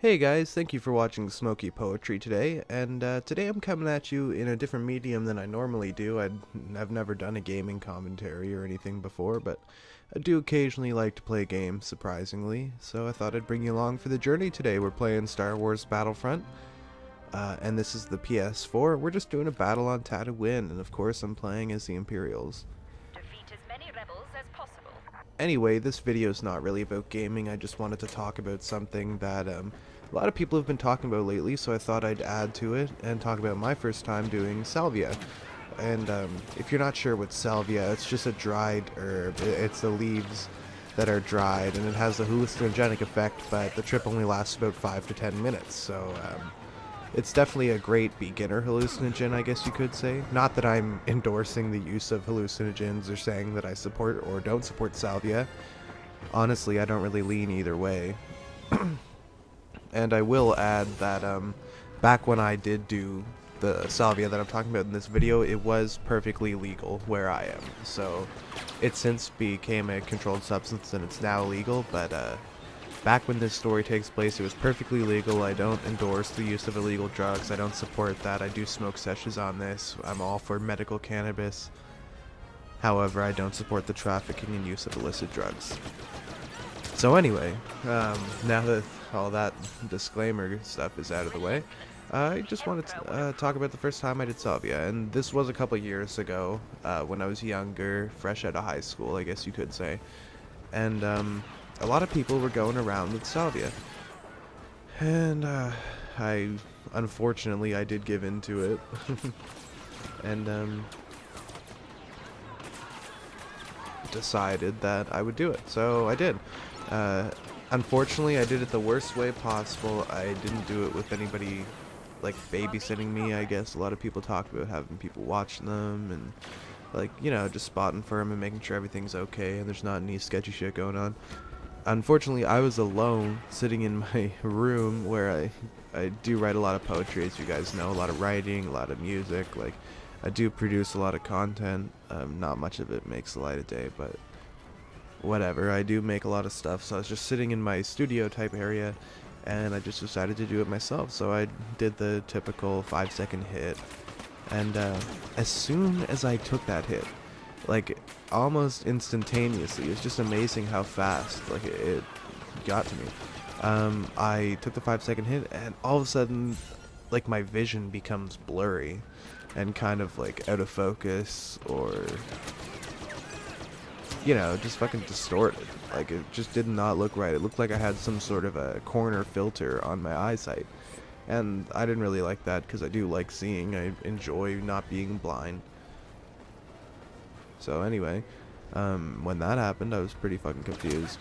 Hey guys, thank you for watching Smoky Poetry today, and today I'm coming at you in a different medium than I normally do. I've never done a gaming commentary or anything before, but I do occasionally like to play games, surprisingly, so I thought I'd bring you along for the journey today. We're playing Star Wars Battlefront, and this is the PS4. We're just doing a battle on Tatooine, and of course I'm playing as the Imperials. Defeat as many rebels as possible. Anyway, this video is not really about gaming. I just wanted to talk about something that a lot of people have been talking about lately, so I thought I'd add to it and talk about my first time doing Salvia. And if you're not sure what Salvia, it's just a dried herb. It's the leaves that are dried, and it has a hallucinogenic effect, but the trip only lasts about 5 to 10 minutes, so it's definitely a great beginner hallucinogen, I guess you could say. Not that I'm endorsing the use of hallucinogens or saying that I support or don't support Salvia. Honestly, I don't really lean either way. And I will add that back when I did do the Salvia that I'm talking about in this video, it was perfectly legal where I am. So it since became a controlled substance and it's now legal, but back when this story takes place, it was perfectly legal. I don't endorse the use of illegal drugs. I don't support that. I do smoke sessions on this. I'm all for medical cannabis. However, I don't support the trafficking and use of illicit drugs. So anyway, now that all that disclaimer stuff is out of the way, I just wanted to talk about the first time I did Salvia, and this was a couple years ago, when I was younger, fresh out of high school, I guess you could say, and a lot of people were going around with Salvia, and unfortunately, I did give in to it, and decided that I would do it, so I did. Unfortunately, I did it the worst way possible. I didn't do it with anybody, like, babysitting me, I guess. A lot of people talk about having people watch them and, like, you know, just spotting for them and making sure everything's okay and there's not any sketchy shit going on. Unfortunately, I was alone, sitting in my room where I do write a lot of poetry, as you guys know, a lot of writing, a lot of music. Like, I do produce a lot of content. Not much of it makes the light of day, but whatever, I do make a lot of stuff. So I was just sitting in my studio type area and I just decided to do it myself. So I did the typical 5-second hit, and as soon as I took that hit, like almost instantaneously, it's just amazing how fast like it got to me. I took the 5-second hit and all of a sudden like my vision becomes blurry and kind of like out of focus, or you know, just fucking distorted. Like, it just did not look right. It looked like I had some sort of a corner filter on my eyesight. And I didn't really like that because I do like seeing. I enjoy not being blind. So anyway, when that happened, I was pretty fucking confused.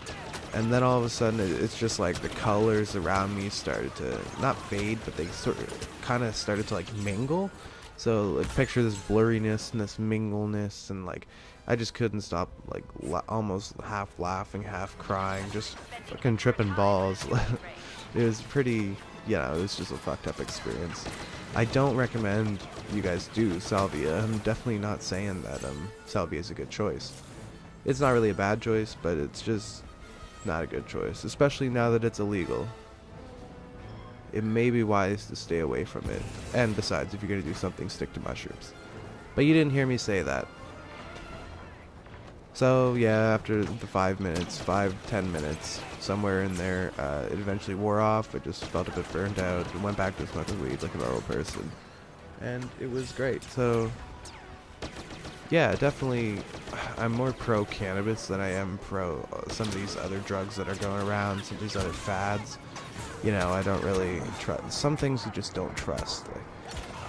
And then all of a sudden, it's just like the colors around me started to, not fade, but they sort of kind of started to like mingle. So like, picture this blurriness and this mingleness, and like I just couldn't stop, like almost half laughing, half crying, just fucking tripping balls. It was pretty, you know, it was just a fucked up experience. I don't recommend you guys do Salvia. I'm definitely not saying that Salvia is a good choice. It's not really a bad choice, but it's just not a good choice, especially now that it's illegal. It may be wise to stay away from it. And besides, if you're going to do something, stick to mushrooms. But you didn't hear me say that. So yeah, after the 5 minutes, 5-10 minutes, somewhere in there, it eventually wore off. I just felt a bit burned out and went back to smoking weed like a normal person. And it was great. So yeah, definitely, I'm more pro cannabis than I am pro some of these other drugs that are going around, some of these other fads. You know, I don't really trust. Some things you just don't trust. Like,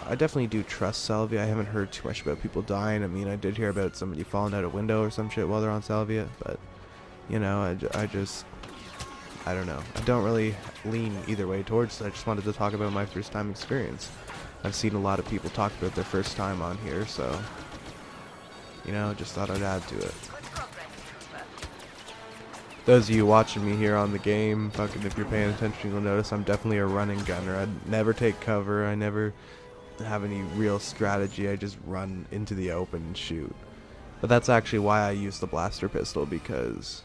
I definitely do trust Salvia. I haven't heard too much about people dying. I mean, I did hear about somebody falling out a window or some shit while they're on Salvia, but, you know, I don't know. I don't really lean either way towards it. I just wanted to talk about my first time experience. I've seen a lot of people talk about their first time on here, so, you know, just thought I'd add to it. Those of you watching me here on the game, fucking if you're paying attention, you'll notice I'm definitely a running gunner. I never take cover. I never have any real strategy. I just run into the open and shoot. But that's actually why I use the blaster pistol, because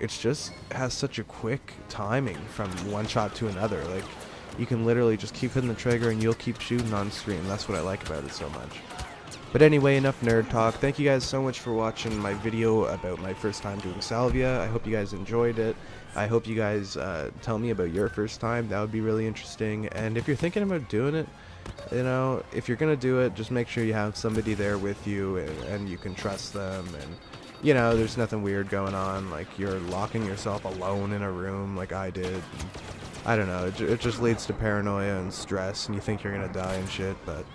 it's just has such a quick timing from one shot to another. Like, you can literally just keep hitting the trigger and you'll keep shooting on stream. That's what I like about it so much. But anyway, enough nerd talk. Thank you guys so much for watching my video about my first time doing Salvia. I hope you guys enjoyed it. I hope you guys tell me about your first time. That would be really interesting. And if you're thinking about doing it, you know, if you're going to do it, just make sure you have somebody there with you and you can trust them. And, you know, there's nothing weird going on. Like, you're locking yourself alone in a room like I did. I don't know. It just leads to paranoia and stress, and you think you're going to die and shit, but...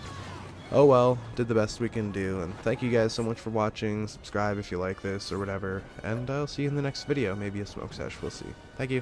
oh well, did the best we can do, and thank you guys so much for watching. Subscribe if you like this or whatever, and I'll see you in the next video. Maybe a smoke sesh, we'll see. Thank you.